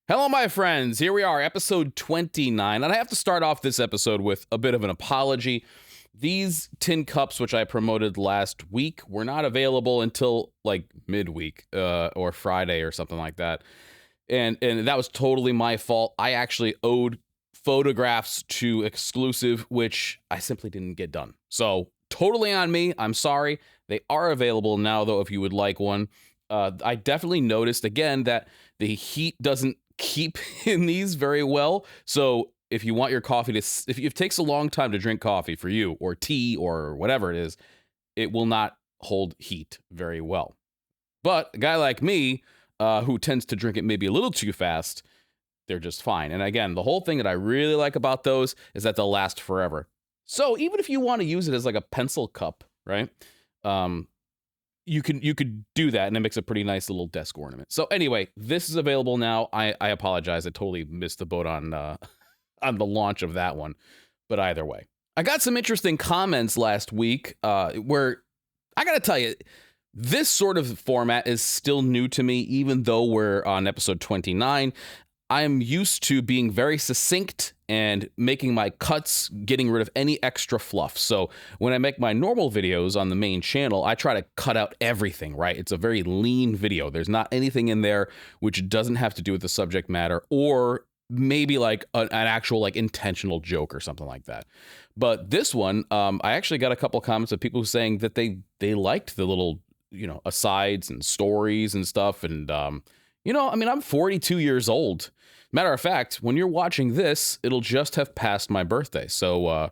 Hello, my friends. Here we are, episode 29. And I have to start off this episode with a bit of an apology. These tin cups, which I promoted last week, were not available until like midweek or Friday or something like that. And that was totally my fault. I actually owed photographs to Exclusive, which I simply didn't get done. So totally on me. I'm sorry. They are available now, though, if you would like one. I definitely noticed, again, that the heat doesn't keep in these very well. So if you want your coffee to, if it takes a long time to drink coffee for you or tea or whatever it is, it will not hold heat very well. But a guy like me, who tends to drink it maybe a little too fast, they're just fine. And again, the whole thing that I really like about those is that they'll last forever. So even if you want to use it as like a pencil cup, right? You could do that, and it makes a pretty nice little desk ornament. So anyway, this is available now. I apologize. I totally missed the boat on the launch of that one. But either way, I got some interesting comments last week where I got to tell you, this sort of format is still new to me, even though we're on episode 29. I'm used to being very succinct and making my cuts, getting rid of any extra fluff. So when I make my normal videos on the main channel, I try to cut out everything, right? It's a very lean video. There's not anything in there which doesn't have to do with the subject matter or maybe like an actual like intentional joke or something like that. But this one, I actually got a couple comments of people saying that they liked the little, asides and stories and stuff. And, I'm 42 years old. Matter of fact, when you're watching this, it'll just have passed my birthday. So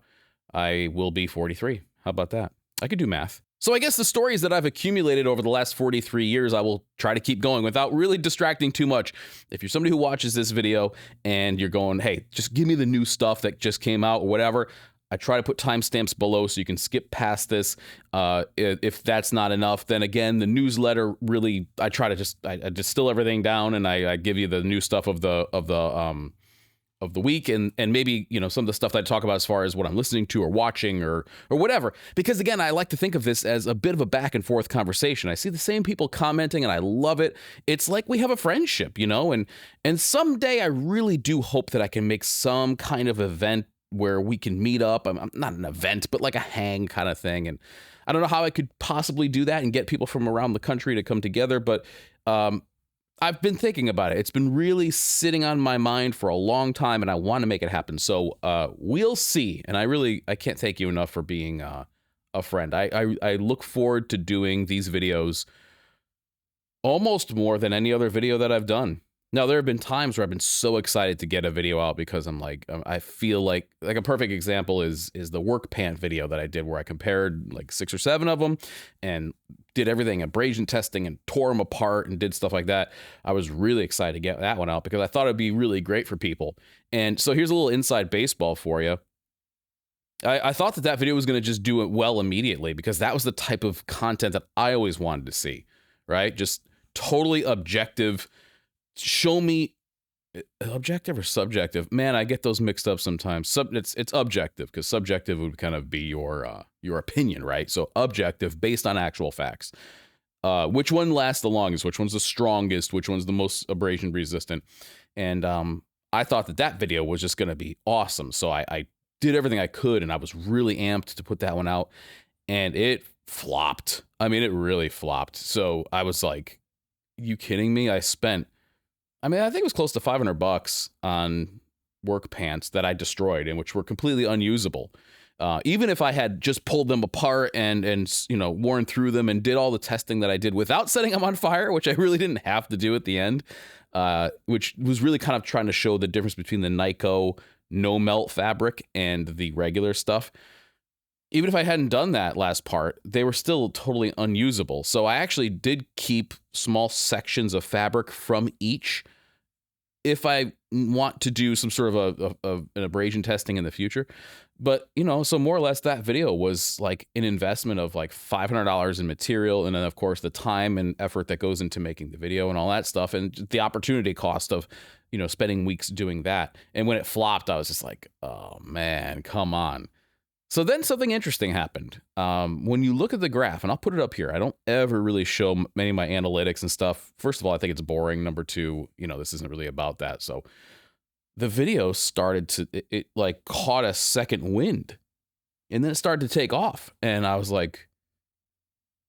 I will be 43. How about that? I could do math. So I guess the stories that I've accumulated over the last 43 years, I will try to keep going without really distracting too much. If you're somebody who watches this video and you're going, hey, just give me the new stuff that just came out or whatever, I try to put timestamps below so you can skip past this. If that's not enough, then again, the newsletter really, I try to I distill everything down and I give you the new stuff of the week and maybe, some of the stuff that I talk about as far as what I'm listening to or watching or whatever. Because again, I like to think of this as a bit of a back and forth conversation. I see the same people commenting and I love it. It's like we have a friendship, and someday I really do hope that I can make some kind of event where we can meet up. I'm not an event, but like a hang kind of thing. And I don't know how I could possibly do that and get people from around the country to come together, but I've been thinking about it. It's been really sitting on my mind for a long time, and I want to make it happen. So we'll see. And I can't thank you enough for being a friend. I look forward to doing these videos almost more than any other video that I've done. Now, there have been times where I've been so excited to get a video out because I'm like, I feel like a perfect example is the work pant video that I did where I compared like 6 or 7 of them and did everything, abrasion testing and tore them apart and did stuff like that. I was really excited to get that one out because I thought it'd be really great for people. And so here's a little inside baseball for you. I thought that video was going to just do it well immediately because that was the type of content that I always wanted to see, right? Just totally objective. Show me objective or subjective. Man, I get those mixed up sometimes. It's objective because subjective would kind of be your opinion, right? So objective based on actual facts. Which one lasts the longest? Which one's the strongest? Which one's the most abrasion resistant? And I thought that video was just going to be awesome. So I did everything I could, and I was really amped to put that one out, and it flopped. I mean, it really flopped. So I was like, you kidding me? I think it was close to $500 on work pants that I destroyed and which were completely unusable. Even if I had just pulled them apart and worn through them and did all the testing that I did without setting them on fire, which I really didn't have to do at the end, which was really kind of trying to show the difference between the Nyko no melt fabric and the regular stuff. Even if I hadn't done that last part, they were still totally unusable. So I actually did keep small sections of fabric from each if I want to do some sort of an abrasion testing in the future. But, so more or less that video was like an investment of like $500 in material. And then, of course, the time and effort that goes into making the video and all that stuff. And the opportunity cost of, spending weeks doing that. And when it flopped, I was just like, oh, man, come on. So then something interesting happened. When you look at the graph, and I'll put it up here, I don't ever really show many of my analytics and stuff. First of all, I think it's boring. Number two, this isn't really about that. So the video started to, it like caught a second wind, and then it started to take off. And I was like,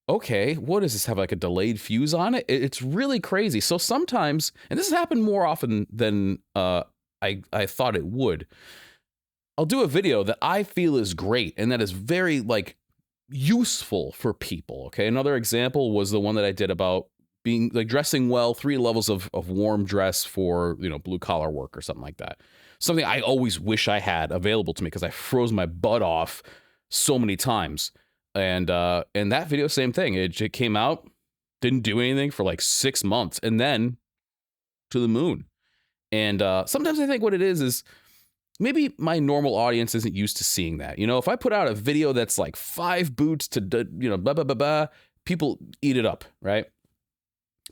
okay, what does this have, like a delayed fuse on it? It's really crazy. So sometimes, and this has happened more often than I thought it would, I'll do a video that I feel is great and that is very like useful for people. Okay. Another example was the one that I did about being like dressing well, 3 levels of warm dress for, blue collar work or something like that. Something I always wish I had available to me because I froze my butt off so many times. And that video, same thing. It came out, didn't do anything for like 6 months, and then to the moon. And sometimes I think what it is maybe my normal audience isn't used to seeing that. If I put out a video that's like 5 boots to, blah, blah, blah, blah, people eat it up, right?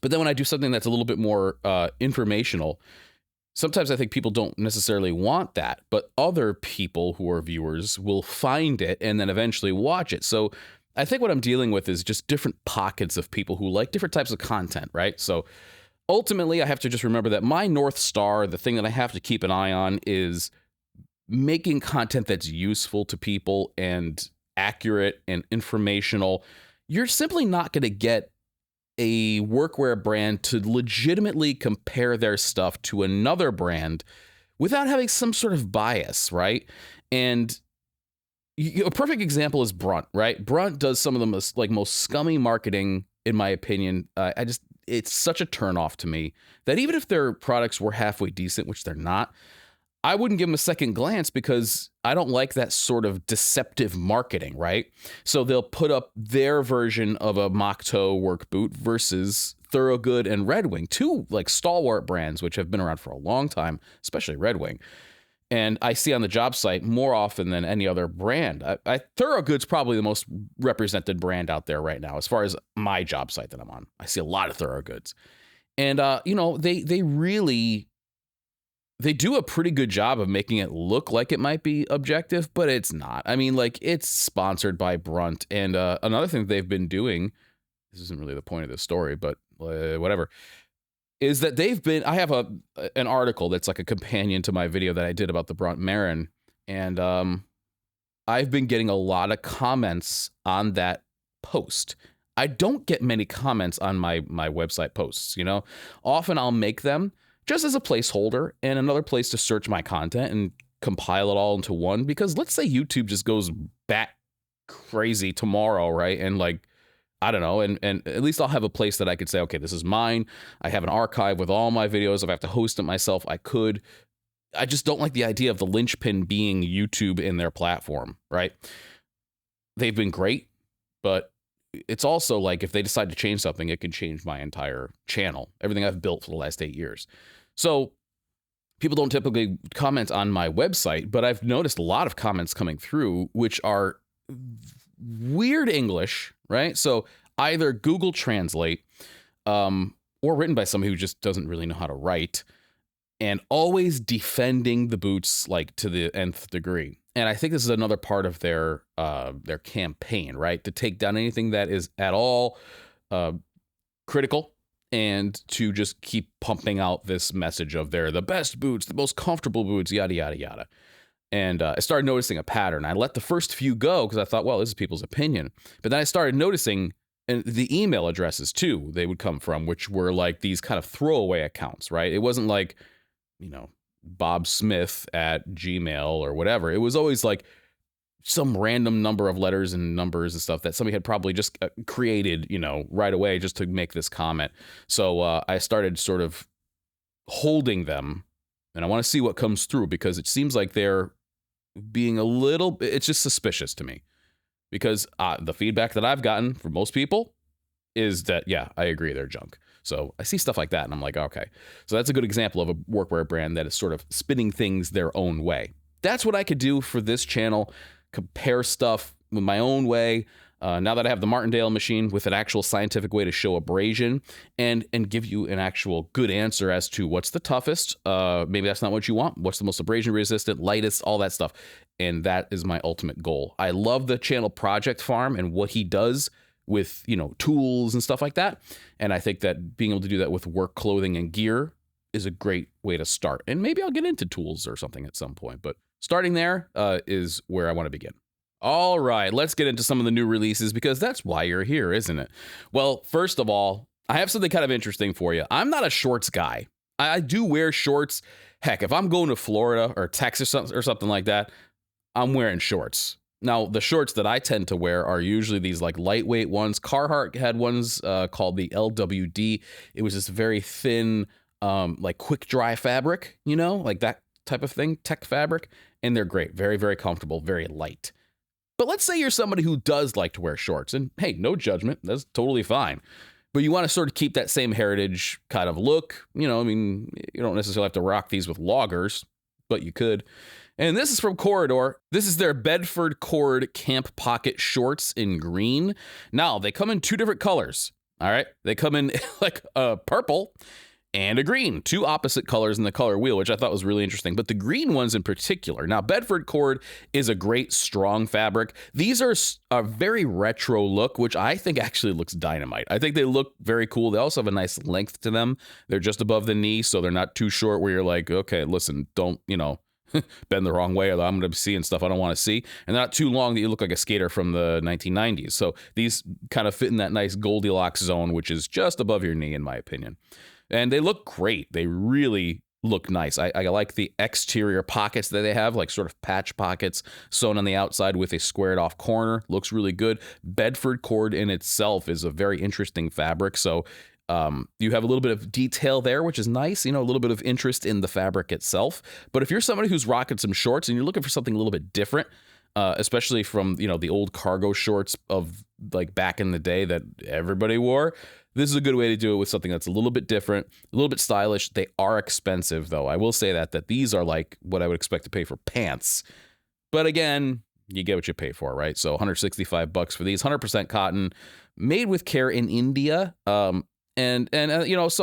But then when I do something that's a little bit more informational, sometimes I think people don't necessarily want that, but other people who are viewers will find it and then eventually watch it. So I think what I'm dealing with is just different pockets of people who like different types of content, right? So ultimately, I have to just remember that my North Star, the thing that I have to keep an eye on, is making content that's useful to people and accurate and informational. You're simply not going to get a workwear brand to legitimately compare their stuff to another brand without having some sort of bias, right? And a perfect example is Brunt, right? Brunt does some of the most scummy marketing, in my opinion. It's such a turnoff to me that even if their products were halfway decent, which they're not, I wouldn't give them a second glance because I don't like that sort of deceptive marketing, right? So they'll put up their version of a mock toe work boot versus Thorogood and Red Wing, 2 like stalwart brands which have been around for a long time, especially Red Wing. And I see on the job site more often than any other brand. Thorogood's probably the most represented brand out there right now as far as my job site that I'm on. I see a lot of Thorogoods. And, they do a pretty good job of making it look like it might be objective, but it's not. I mean, like, it's sponsored by Brunt. And another thing they've been doing, this isn't really the point of this story, but whatever, is that I have an article that's like a companion to my video that I did about the Brunt Marin. And I've been getting a lot of comments on that post. I don't get many comments on my website posts, Often I'll make them just as a placeholder and another place to search my content and compile it all into one. Because let's say YouTube just goes bat crazy tomorrow, right? And like, I don't know, and at least I'll have a place that I could say, okay, this is mine. I have an archive with all my videos. If I have to host it myself, I could. I just don't like the idea of the linchpin being YouTube in their platform, right? They've been great, but it's also like if they decide to change something, it could change my entire channel, everything I've built for the last 8 years. So people don't typically comment on my website, but I've noticed a lot of comments coming through, which are weird English, right? So either Google Translate or written by somebody who just doesn't really know how to write, and always defending the boots like to the nth degree. And I think this is another part of their campaign, right? To take down anything that is at all critical and to just keep pumping out this message of they're the best boots, the most comfortable boots, yada, yada, yada. And I started noticing a pattern. I let the first few go because I thought, well, this is people's opinion. But then I started noticing the email addresses too they would come from, which were like these kind of throwaway accounts, right? It wasn't like, Bob Smith at Gmail or whatever. It was always like some random number of letters and numbers and stuff that somebody had probably just created, right away just to make this comment. So I started sort of holding them, and I want to see what comes through because it seems like they're being it's just suspicious to me because the feedback that I've gotten from most people is that, yeah, I agree, they're junk. So I see stuff like that and I'm like, okay. So that's a good example of a workwear brand that is sort of spinning things their own way. That's what I could do for this channel, compare stuff with my own way. Now that I have the Martindale machine with an actual scientific way to show abrasion and give you an actual good answer as to what's the toughest, maybe that's not what you want, what's the most abrasion resistant, lightest, all that stuff. And that is my ultimate goal. I love the channel Project Farm and what he does with, tools and stuff like that. And I think that being able to do that with work clothing and gear is a great way to start. And maybe I'll get into tools or something at some point, but starting there is where I want to begin. All right, let's get into some of the new releases because that's why you're here, isn't it? Well, first of all, I have something kind of interesting for you. I'm not a shorts guy. I do wear shorts. Heck, if I'm going to Florida or Texas or something like that, I'm wearing shorts. Now, the shorts that I tend to wear are usually these like lightweight ones. Carhartt had ones called the LWD. It was this very thin, like quick dry fabric, like that type of thing, tech fabric. And they're great. Very, very comfortable, very light. But let's say you're somebody who does like to wear shorts, and hey, no judgment, that's totally fine. But you want to sort of keep that same heritage kind of look. You don't necessarily have to rock these with loggers, but you could. And this is from Corridor. This is their Bedford cord camp pocket shorts in green. Now, they come in two different colors, all right? They come in like a purple and a green, two opposite colors in the color wheel, which I thought was really interesting. But the green ones in particular. Now, Bedford cord is a great, strong fabric. These are a very retro look, which I think actually looks dynamite. I think they look very cool. They also have a nice length to them. They're just above the knee, so they're not too short where you're like, okay, listen, don't, bend the wrong way or I'm going to be seeing stuff I don't want to see. And not too long that you look like a skater from the 1990s. So these kind of fit in that nice Goldilocks zone, which is just above your knee, in my opinion. And they look great. They really look nice. I like the exterior pockets that they have, like sort of patch pockets sewn on the outside with a squared off corner. Looks really good. Bedford cord in itself is a very interesting fabric. So you have a little bit of detail there, which is nice, a little bit of interest in the fabric itself. But if you're somebody who's rocking some shorts and you're looking for something a little bit different, especially from, the old cargo shorts of like back in the day that everybody wore, this is a good way to do it with something that's a little bit different, a little bit stylish. They are expensive, though. I will say that these are like what I would expect to pay for pants. But again, you get what you pay for, right? So $165 for these, 100% cotton, made with care in India. So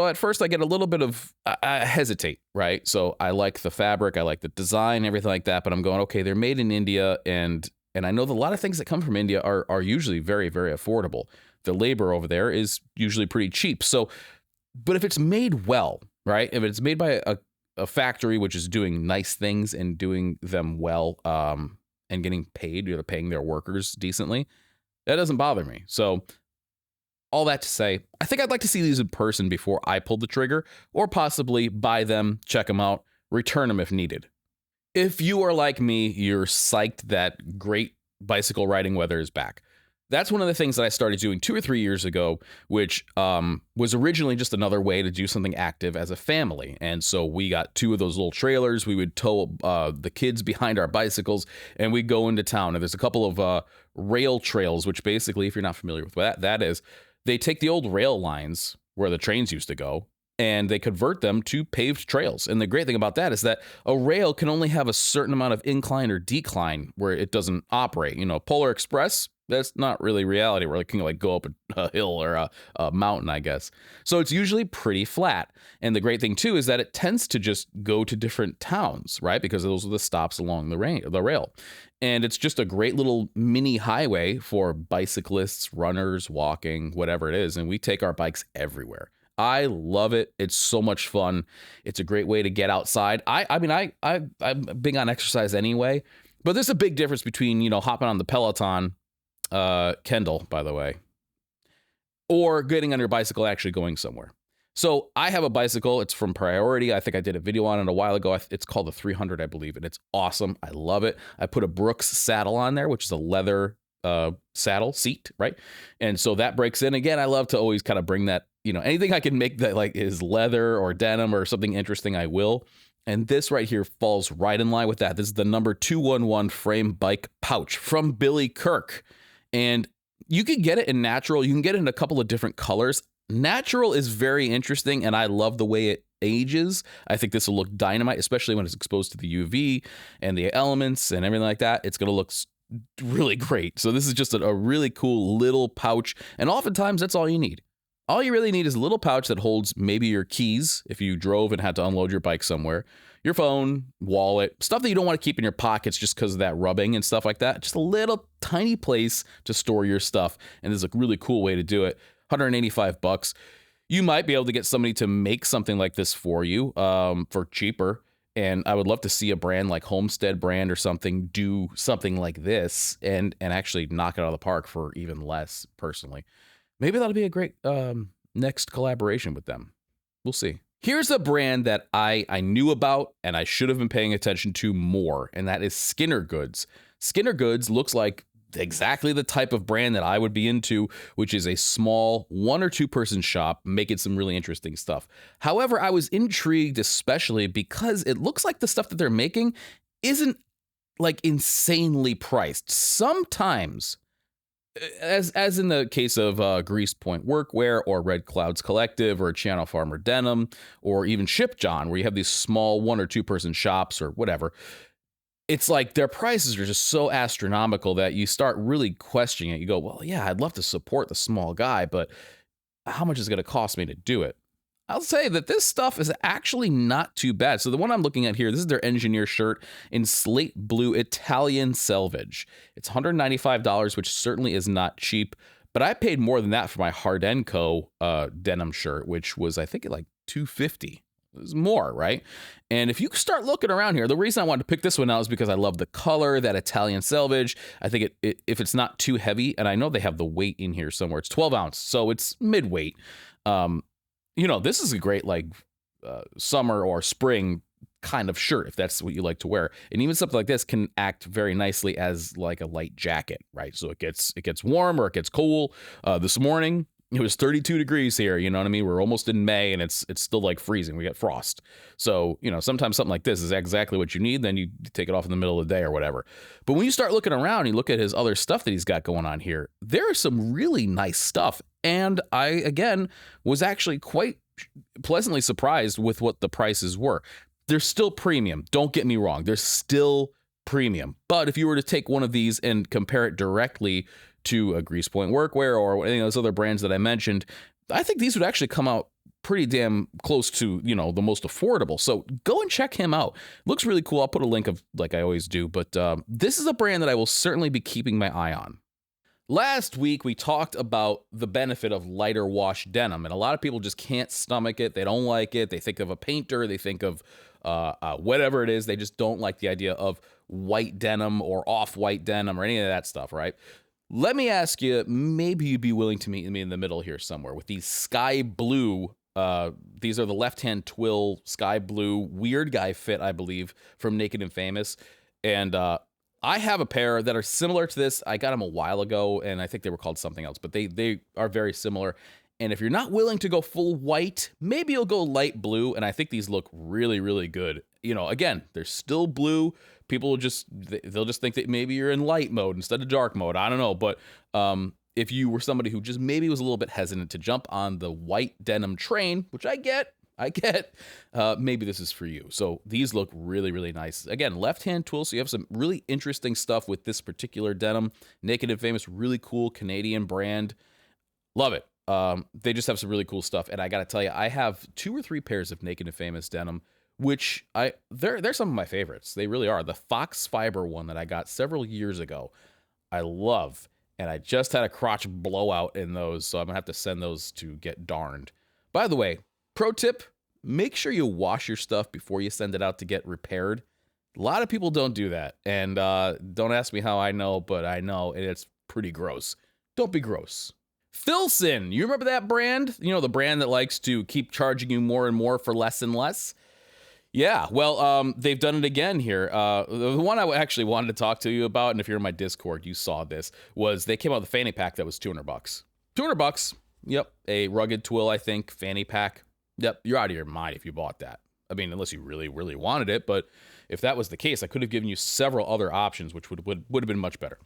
at first I get a little bit of, I hesitate, right? So I like the fabric, I like the design, everything like that, but I'm going, okay, they're made in India, and I know that a lot of things that come from India are usually very, very affordable. The labor over there is usually pretty cheap. So, but if it's made well, right? If it's made by a factory which is doing nice things and doing them well, and getting paid, paying their workers decently, that doesn't bother me. So all that to say, I think I'd like to see these in person before I pull the trigger, or possibly buy them, check them out, return them if needed. If you are like me, you're psyched that great bicycle riding weather is back. That's one of the things that I started doing 2 or 3 years ago, which was originally just another way to do something active as a family. And so we got 2 of those little trailers. We would tow the kids behind our bicycles, and we'd go into town. And there's a couple of rail trails, which basically, if you're not familiar with what that is, they take the old rail lines where the trains used to go, and they convert them to paved trails. And the great thing about that is that a rail can only have a certain amount of incline or decline where it doesn't operate. Polar Express, that's not really reality. We're like, go up a hill or a mountain, I guess. So it's usually pretty flat. And the great thing, too, is that it tends to just go to different towns, right? Because those are the stops along the rail. And it's just a great little mini highway for bicyclists, runners, walking, whatever it is. And we take our bikes everywhere. I love it. It's so much fun. It's a great way to get outside. I'm big on exercise anyway, but there's a big difference between, hopping on the Peloton, Kendall, by the way, or getting on your bicycle and actually going somewhere. So I have a bicycle. It's from Priority. I think I did a video on it a while ago. It's called the 300, I believe, and it's awesome. I love it. I put a Brooks saddle on there, which is a leather saddle seat, right? And so that breaks in. Again, I love to always kind of bring that, anything I can make that like is leather or denim or something interesting, I will. And this right here falls right in line with that. This is the number 211 frame bike pouch from Billy Kirk. And you can get it in natural. You can get it in a couple of different colors. Natural is very interesting, and I love the way it ages. I think this will look dynamite, especially when it's exposed to the UV and the elements and everything like that. It's going to look really great. So this is just a really cool little pouch. And oftentimes that's all you need. All you really need is a little pouch that holds maybe your keys if you drove and had to unload your bike somewhere, your phone, wallet, stuff that you don't want to keep in your pockets just because of that rubbing and stuff like that. Just a little tiny place to store your stuff. And this is a really cool way to do it. $185. You might be able to get somebody to make something like this for you for cheaper. And I would love to see a brand like Homestead brand or something do something like this and actually knock it out of the park for even less personally. Maybe that'll be a great next collaboration with them. We'll see. Here's a brand that I knew about and I should have been paying attention to more, and that is Skinner Goods. Skinner Goods looks like exactly the type of brand that I would be into, which is a small 1 or 2 person shop making some really interesting stuff. However, I was intrigued especially because it looks like the stuff that they're making isn't like insanely priced. Sometimes, as in the case of Grease Point Workwear or Red Clouds Collective or Channel Farmer Denim or even Ship John, where you have these small 1 or 2 person shops or whatever, it's like their prices are just so astronomical that you start really questioning it. You go, well, yeah, I'd love to support the small guy, but how much is it going to cost me to do it? I'll say that this stuff is actually not too bad. So the one I'm looking at here, this is their engineer shirt in slate blue Italian selvage. It's $195, which certainly is not cheap, but I paid more than that for my Hard & Co. Denim shirt, which was, I think, like $250. It was more, right? And if you start looking around here, the reason I wanted to pick this one out is because I love the color, that Italian selvage. I think if it's not too heavy, and I know they have the weight in here somewhere, it's 12 ounce, so it's mid-weight. This is a great summer or spring kind of shirt if that's what you like to wear. And even something like this can act very nicely as like a light jacket, right? So it gets warm or it gets cool. This morning it was 32 degrees here, you know what I mean? We're almost in May and it's still like freezing. We got frost. So, sometimes something like this is exactly what you need. Then you take it off in the middle of the day or whatever. But when you start looking around, you look at his other stuff that he's got going on here, there is some really nice stuff. And I, again, was actually quite pleasantly surprised with what the prices were. They're still premium. Don't get me wrong. They're still premium. But if you were to take one of these and compare it directly to a Grease Point Workwear or any of those other brands that I mentioned, I think these would actually come out pretty damn close to, the most affordable. So go and check him out. Looks really cool. I'll put a link of like I always do. But this is a brand that I will certainly be keeping my eye on. Last week, we talked about the benefit of lighter wash denim, and a lot of people just can't stomach it. They don't like it. They think of a painter. They think of whatever it is. They just don't like the idea of white denim or off-white denim or any of that stuff, right? Let me ask you, maybe you'd be willing to meet me in the middle here somewhere with these sky blue. These are the left-hand twill sky blue weird guy fit, I believe, from Naked and Famous. And I have a pair that are similar to this. I got them a while ago, and I think they were called something else, but they are very similar. And if you're not willing to go full white, maybe you'll go light blue, and I think these look really, really good. Again, they're still blue. People they'll just think that maybe you're in light mode instead of dark mode. I don't know, but if you were somebody who just maybe was a little bit hesitant to jump on the white denim train, which I get, maybe this is for you. So these look really, really nice. Again, left-hand twill, so you have some really interesting stuff with this particular denim. Naked and Famous, really cool Canadian brand. Love it. They just have some really cool stuff. And I got to tell you, I have 2 or 3 pairs of Naked and Famous denim, which they're some of my favorites. They really are. The Fox Fiber one that I got several years ago, I love. And I just had a crotch blowout in those, so I'm going to have to send those to get darned. By the way, pro tip, make sure you wash your stuff before you send it out to get repaired. A lot of people don't do that. And don't ask me how I know, but I know, and it's pretty gross. Don't be gross. Filson, you remember that brand? The brand that likes to keep charging you more and more for less and less? Yeah, well, they've done it again here. The one I actually wanted to talk to you about, and if you're in my Discord, you saw this, was they came out with a fanny pack that was $200. $200. Yep, a rugged twill, I think, fanny pack. Yep, you're out of your mind if you bought that. I mean, unless you really, really wanted it. But if that was the case, I could have given you several other options, which would have been much better.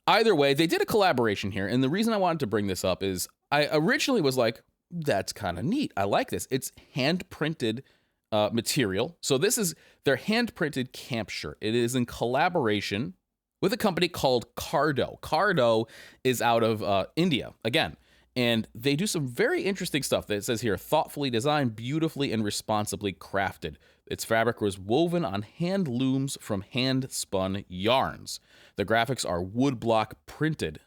Either way, they did a collaboration here. And the reason I wanted to bring this up is I originally was like, that's kind of neat. I like this. It's hand-printed material. So this is their hand-printed camp shirt. It is in collaboration with a company called Cardo. Cardo is out of India, again, and they do some very interesting stuff. It says here, thoughtfully designed, beautifully and responsibly crafted. Its fabric was woven on hand looms from hand-spun yarns. The graphics are woodblock printed.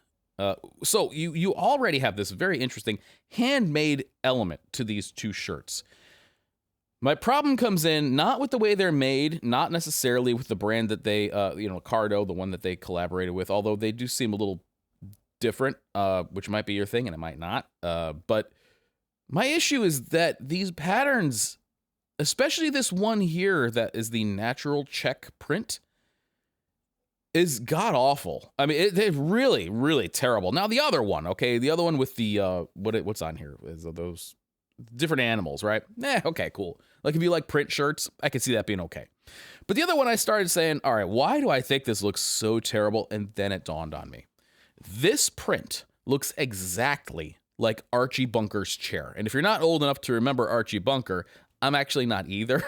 So you already have this very interesting handmade element to these two shirts. My problem comes in not with the way they're made, not necessarily with the brand that they, Cardo, the one that they collaborated with, although they do seem a little different, which might be your thing and it might not. But my issue is that these patterns, especially this one here that is the natural check print, is god awful. I mean, they're really, really terrible. Now the other one, okay, the other one with the what's on here is those different animals, right? Okay, cool. Like if you like print shirts, I could see that being okay. But the other one, I started saying, all right, why do I think this looks so terrible? And then it dawned on me. This print looks exactly like Archie Bunker's chair. And if you're not old enough to remember Archie Bunker, I'm actually not either,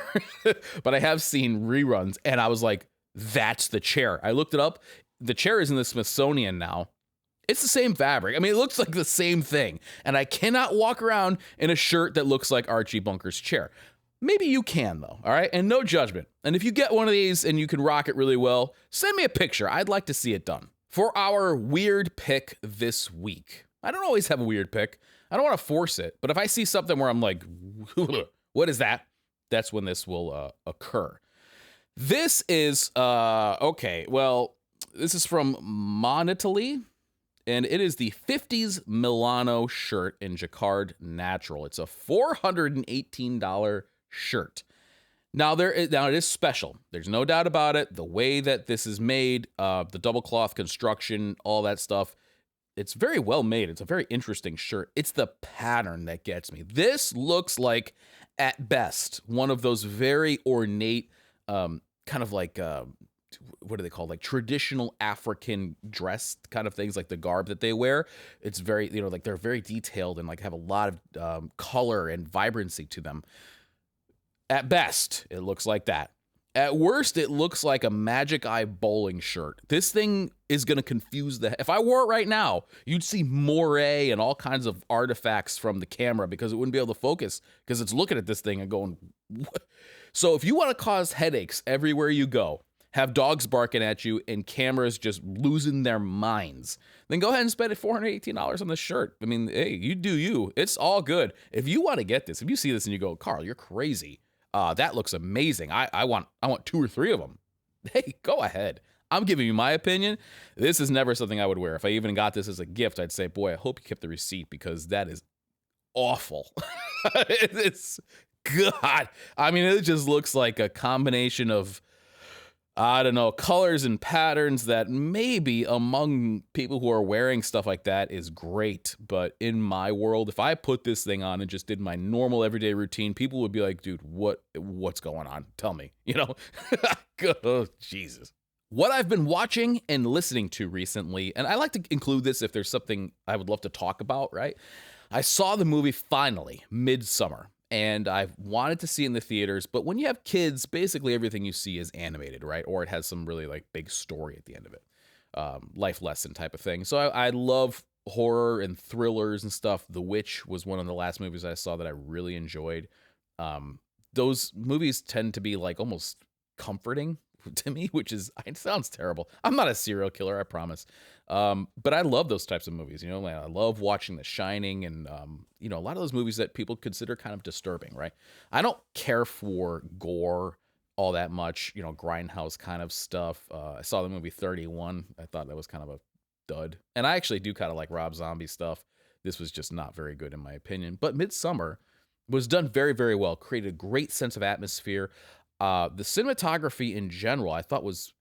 but I have seen reruns and I was like, that's the chair. I looked it up. The chair is in the Smithsonian now. It's the same fabric. I mean, it looks like the same thing. And I cannot walk around in a shirt that looks like Archie Bunker's chair. Maybe you can, though, all right? And no judgment. And if you get one of these and you can rock it really well, send me a picture. I'd like to see it done. For our weird pick this week, I don't always have a weird pick. I don't want to force it. But if I see something where I'm like, what is that? That's when this will occur. This is, this is from Monitaly, and it is the 50s Milano shirt in Jacquard Natural. It's a $418 shirt. Now, it is special. There's no doubt about it. The way that this is made, the double cloth construction, all that stuff, it's very well made. It's a very interesting shirt. It's the pattern that gets me. This looks like, at best, one of those very ornate, kind of like, what are they called? Like traditional African dress kind of things, like the garb that they wear. It's very, like they're very detailed and like have a lot of color and vibrancy to them. At best, it looks like that. At worst, it looks like a Magic Eye bowling shirt. This thing is going to confuse if I wore it right now, you'd see moire and all kinds of artifacts from the camera because it wouldn't be able to focus because it's looking at this thing and going, what? So if you want to cause headaches everywhere you go, have dogs barking at you and cameras just losing their minds, then go ahead and spend $418 on this shirt. I mean, hey, you do you. It's all good. If you want to get this, if you see this and you go, Carl, you're crazy. That looks amazing. I want 2 or 3 of them. Hey, go ahead. I'm giving you my opinion. This is never something I would wear. If I even got this as a gift, I'd say, boy, I hope you kept the receipt because that is awful. It's God. I mean, it just looks like a combination of, I don't know, colors and patterns that maybe among people who are wearing stuff like that is great. But in my world, if I put this thing on and just did my normal everyday routine, people would be like, dude, what's going on? Tell me, Oh, Jesus. What I've been watching and listening to recently, and I like to include this if there's something I would love to talk about, right? I saw the movie finally, Midsummer. And I've wanted to see it in the theaters, but when you have kids, basically everything you see is animated, right? Or it has some really like big story at the end of it, life lesson type of thing. So I love horror and thrillers and stuff. The Witch was one of the last movies I saw that I really enjoyed. Those movies tend to be like almost comforting to me, which it sounds terrible. I'm not a serial killer, I promise. But I love those types of movies. I love watching The Shining and, a lot of those movies that people consider kind of disturbing, right? I don't care for gore all that much, grindhouse kind of stuff. I saw the movie 31. I thought that was kind of a dud. And I actually do kind of like Rob Zombie stuff. This was just not very good in my opinion. But Midsummer was done very, very well. Created a great sense of atmosphere. The cinematography in general, I thought was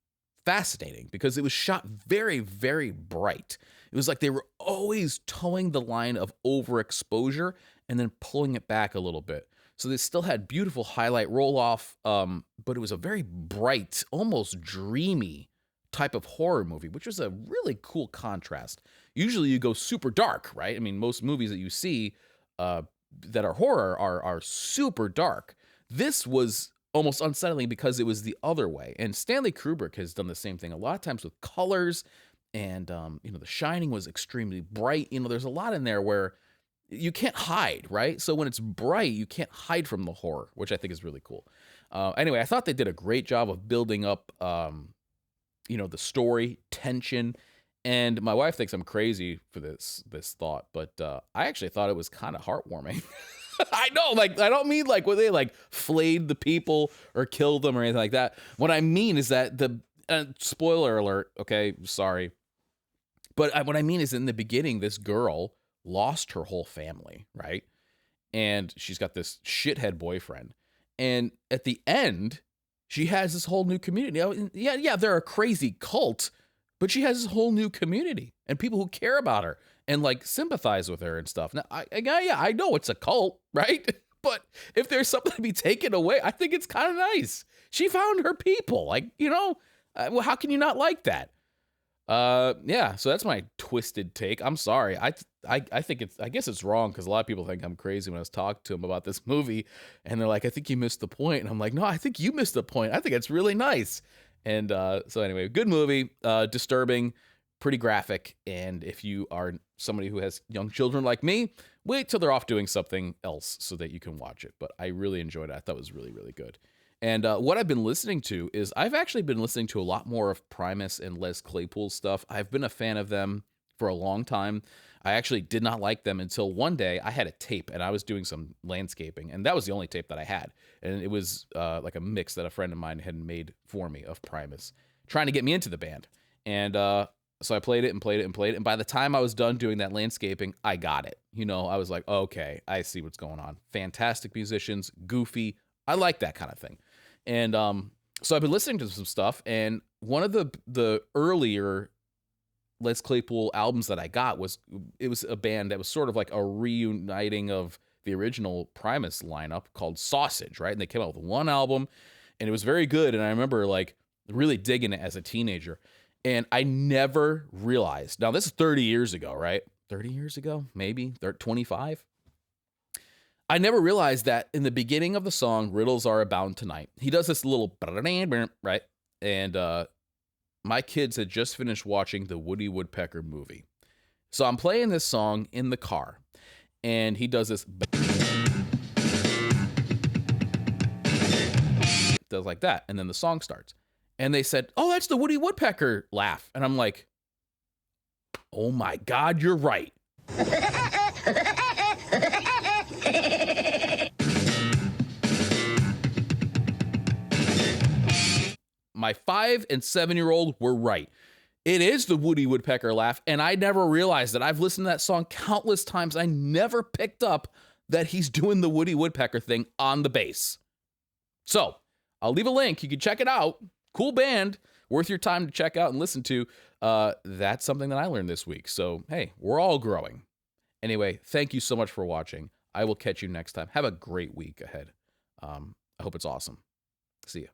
fascinating because it was shot very, very bright. It was like they were always towing the line of overexposure and then pulling it back a little bit. So they still had beautiful highlight roll off, but it was a very bright, almost dreamy type of horror movie, which was a really cool contrast. Usually you go super dark, right? I mean, most movies that you see that are horror are super dark. This was almost unsettling because it was the other way. And Stanley Kubrick has done the same thing a lot of times with colors. And, The Shining was extremely bright. There's a lot in there where you can't hide, right? So when it's bright, you can't hide from the horror, which I think is really cool. Anyway, I thought they did a great job of building up, the story, tension. And my wife thinks I'm crazy for this thought, but I actually thought it was kind of heartwarming. I know, I don't mean when they flayed the people or killed them or anything like that. What I mean is that spoiler alert, okay, sorry. But what I mean is in the beginning, this girl lost her whole family, right? And she's got this shithead boyfriend. And at the end, she has this whole new community. Yeah, they're a crazy cult, but she has this whole new community and people who care about her and sympathize with her and stuff. Now, I know it's a cult, right? But if there's something to be taken away, I think it's kind of nice. She found her people. Well, how can you not like that? Yeah, so that's my twisted take. I'm sorry. I think I guess it's wrong because a lot of people think I'm crazy when I was talking to them about this movie, and they're like, I think you missed the point. And I'm like, no, I think you missed the point. I think it's really nice. And so anyway, good movie, disturbing, pretty graphic. And if you are somebody who has young children like me, wait till they're off doing something else so that you can watch it. But I really enjoyed it. I thought it was really, really good. And what I've been listening to is I've actually been listening to a lot more of Primus and Les Claypool stuff. I've been a fan of them for a long time. I actually did not like them until one day I had a tape and I was doing some landscaping, and that was the only tape that I had. And it was like a mix that a friend of mine had made for me of Primus, trying to get me into the band. And so I played it and played it and played it. And by the time I was done doing that landscaping, I got it. I was like, okay, I see what's going on. Fantastic musicians, goofy. I like that kind of thing. And so I've been listening to some stuff, and one of the earlier Les Claypool albums that I got was a band that was sort of like a reuniting of the original Primus lineup called Sausage, right? And they came out with one album, and it was very good. And I remember really digging it as a teenager. And I never realized, now this is 30 years ago, right? 30 years ago, maybe 25. I never realized that in the beginning of the song, Riddles Are Abound Tonight, he does this little, right? And my kids had just finished watching the Woody Woodpecker movie. So I'm playing this song in the car, and he does this, does like that, and then the song starts. And they said, oh, that's the Woody Woodpecker laugh. And I'm like, oh my God, you're right. My 5 and 7-year-old were right. It is the Woody Woodpecker laugh, and I never realized that. I've listened to that song countless times. I never picked up that he's doing the Woody Woodpecker thing on the bass. So I'll leave a link. You can check it out. Cool band, worth your time to check out and listen to. That's something that I learned this week. So, hey, we're all growing. Anyway, thank you so much for watching. I will catch you next time. Have a great week ahead. I hope it's awesome. See ya.